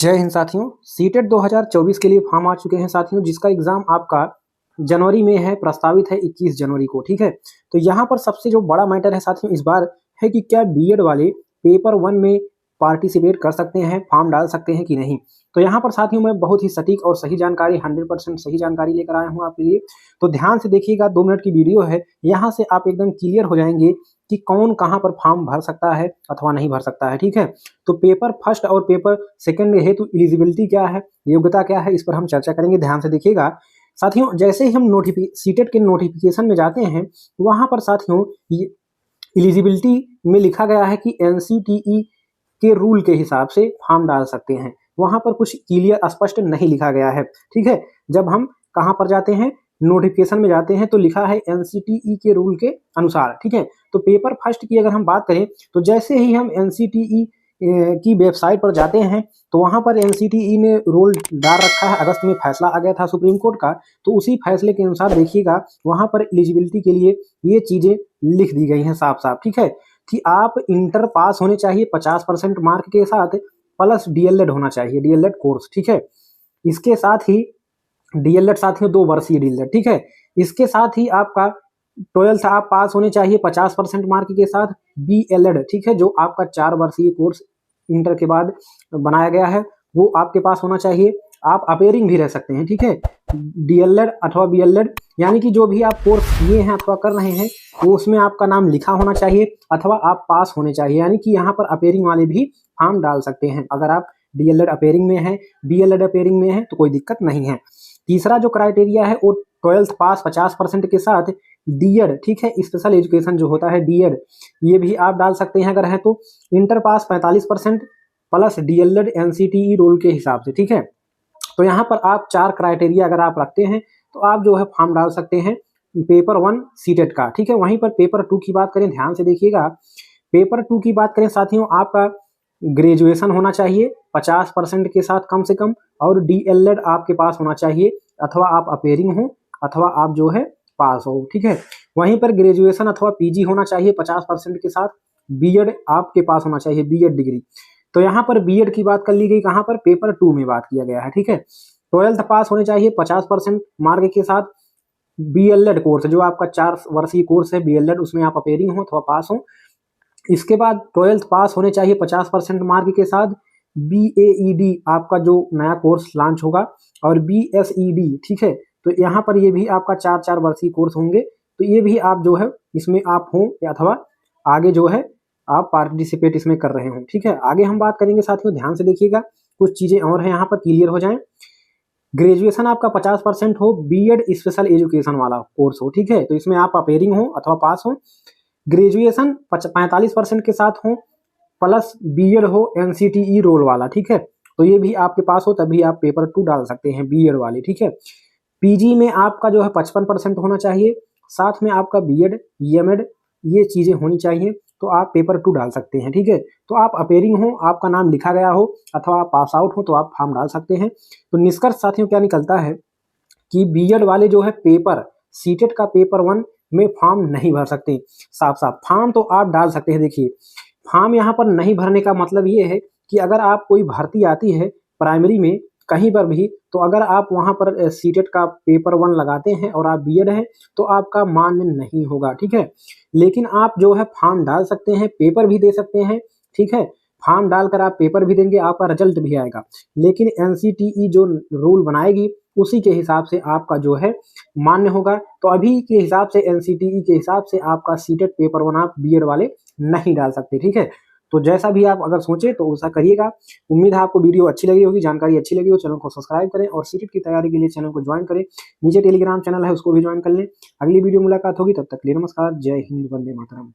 जय हिंद साथियों। सीटेट 2024 के लिए फॉर्म आ चुके हैं साथियों, जिसका एग्जाम आपका जनवरी में है, प्रस्तावित है 21 जनवरी को। ठीक है, तो यहाँ पर सबसे जो बड़ा मैटर है साथियों इस बार है कि क्या बीएड वाले पेपर 1 में पार्टिसिपेट कर सकते हैं, फॉर्म डाल सकते हैं कि नहीं। तो यहाँ पर साथियों मैं बहुत ही सटीक और सही जानकारी 100% सही जानकारी लेकर आया हूँ आपके लिए। तो ध्यान से देखिएगा, 2 मिनट की वीडियो है, यहाँ से आप एकदम क्लियर हो जाएंगे कि कौन कहाँ पर फॉर्म भर सकता है अथवा नहीं भर सकता है। ठीक है, तो पेपर फर्स्ट और पेपर सेकंड हेतु एलिजिबिलिटी क्या है, योग्यता क्या है, इस पर हम चर्चा करेंगे। ध्यान से देखिएगा साथियों, जैसे ही हम सीटेट के नोटिफिकेशन में जाते हैं वहां पर साथियों एलिजिबिलिटी में लिखा गया है कि एनसीटीई के रूल के हिसाब से फॉर्म डाल सकते हैं। वहां पर कुछ क्लियर स्पष्ट नहीं लिखा गया है। ठीक है, जब हम कहां पर जाते हैं, नोटिफिकेशन में जाते हैं, तो लिखा है एनसीटीई के रूल के अनुसार। ठीक है, तो पेपर फर्स्ट की अगर हम बात करें तो जैसे ही हम एनसीटीई की वेबसाइट पर जाते हैं तो वहां पर एनसीटीई ने रूल डाल रखा है। अगस्त में फैसला आ गया था सुप्रीम कोर्ट का, तो उसी फैसले के अनुसार देखिएगा वहां पर एलिजिबिलिटी के लिए ये चीजें लिख दी गई हैं साफ साफ। ठीक है, कि आप इंटर पास होने चाहिए 50% मार्क के साथ, प्लस डीएलएड होना चाहिए, डीएलएड कोर्स। ठीक है, इसके साथ ही डीएलएड साथियों 2 वर्षीय डीएलएड। ठीक है, इसके साथ ही आपका 12th आप पास होने चाहिए 50% मार्क के साथ, बीएलएड। ठीक है, जो आपका 4 वर्षीय कोर्स इंटर के बाद बनाया गया है वो आपके पास होना चाहिए। आप अपेयरिंग भी रह सकते हैं। ठीक है, डीएलएड अथवा बीएलएड यानी कि जो भी आप कोर्स किए हैं अथवा कर रहे हैं वो उसमें आपका नाम लिखा होना चाहिए अथवा आप पास होने चाहिए, यानी कि यहाँ पर अपेयरिंग वाले भी फॉर्म डाल सकते हैं। अगर आप डीएलएड अपेयरिंग में है, बीएलएड अपेयरिंग में है तो कोई दिक्कत नहीं है। तीसरा जो क्राइटेरिया है वो 12th पास 50% के साथ डीएड। ठीक है, स्पेशल एजुकेशन जो होता है डीएड, ये भी आप डाल सकते हैं अगर है तो। Inter pass 45% plus DElEd NCTE rule के हिसाब से। ठीक है, तो यहाँ पर आप 4 क्राइटेरिया अगर आप रखते हैं तो आप जो है फॉर्म डाल सकते हैं पेपर 1 सीटेट का। ठीक है, वहीं पर पेपर 2 की बात करें, ध्यान से देखिएगा, पेपर 2 की बात करें साथियों, आपका ग्रेजुएशन होना चाहिए 50% के साथ कम से कम, और डीएलएड आपके पास होना चाहिए, अथवा आप अपेयरिंग हो अथवा आप जो है पास हो। ठीक है, वहीं पर ग्रेजुएशन अथवा पीजी होना चाहिए 50% के साथ, बीएड आपके पास होना चाहिए, बीएड डिग्री। तो यहाँ पर बीएड की बात कर ली गई, कहाँ पर, पेपर 2 में बात किया गया है। ठीक है, 12th पास होने चाहिए 50% मार्क के साथ, बीएलएड कोर्स जो आपका 4 वर्षीय कोर्स है बीएलएड, उसमें आप अपेयरिंग हो अथवा पास हो। इसके बाद 12th पास होने चाहिए 50% मार्क के साथ, बीएईडी आपका जो नया कोर्स लॉन्च होगा, और बीएसईडी। ठीक है, तो यहाँ पर ये भी आपका 4 वर्षीय कोर्स होंगे, तो ये भी आप जो है इसमें आप हों अथवा आगे जो है आप पार्टिसिपेट इसमें कर रहे हो। ठीक है, आगे हम बात करेंगे साथियों, ध्यान से देखिएगा, कुछ चीजें और हैं यहाँ पर क्लियर हो जाएं। ग्रेजुएशन आपका 50% हो, बीएड स्पेशल एजुकेशन वाला कोर्स हो। ठीक है, तो इसमें आप अपेयरिंग हो अथवा पास हो, ग्रेजुएशन 45% के साथ हो, प्लस बीएड हो एनसीटीई रोल वाला। ठीक है, तो ये भी आपके पास हो, तभी आप पेपर 2 डाल सकते हैं बीएड वाले। ठीक है, पीजी में आपका जो है 55% होना चाहिए, साथ में आपका बीएड एमएड ये चीजें होनी चाहिए, तो आप पेपर 2 डाल सकते हैं। ठीक है, तो आप अपेयरिंग हो, आपका नाम लिखा गया हो अथवा आप पास आउट हो तो आप फॉर्म डाल सकते हैं। तो निष्कर्ष साथियों क्या निकलता है कि बीएड वाले जो है पेपर सीटेट का पेपर 1 में फॉर्म नहीं भर सकते। साफ साफ फॉर्म तो आप डाल सकते हैं। देखिए, फॉर्म यहाँ पर नहीं भरने का मतलब ये है कि अगर आप कोई भर्ती आती है प्राइमरी में कहीं पर भी, तो अगर आप वहां पर सीटेट का पेपर 1 लगाते हैं और आप बीएड हैं तो आपका मान्य नहीं होगा। ठीक है, लेकिन आप जो है फॉर्म डाल सकते हैं, पेपर भी दे सकते हैं। ठीक है, फॉर्म डालकर आप पेपर भी देंगे, आपका रिजल्ट भी आएगा, लेकिन एनसीटीई जो रूल बनाएगी उसी के हिसाब से आपका जो है मान्य होगा। तो अभी के हिसाब से एनसीटीई के हिसाब से आपका सीटेट पेपर 1 आप बीएड वाले नहीं डाल सकते। ठीक है, तो जैसा भी आप अगर सोचे तो वैसा करिएगा। उम्मीद है आपको वीडियो अच्छी लगी होगी, जानकारी अच्छी लगी हो, चैनल को सब्सक्राइब करें और सीटेट की तैयारी के लिए चैनल को ज्वाइन करें। नीचे टेलीग्राम चैनल है, उसको भी ज्वाइन कर लें। अगली वीडियो मुलाकात होगी, तब तक के लिए नमस्कार, जय हिंद, वंदे मातरम।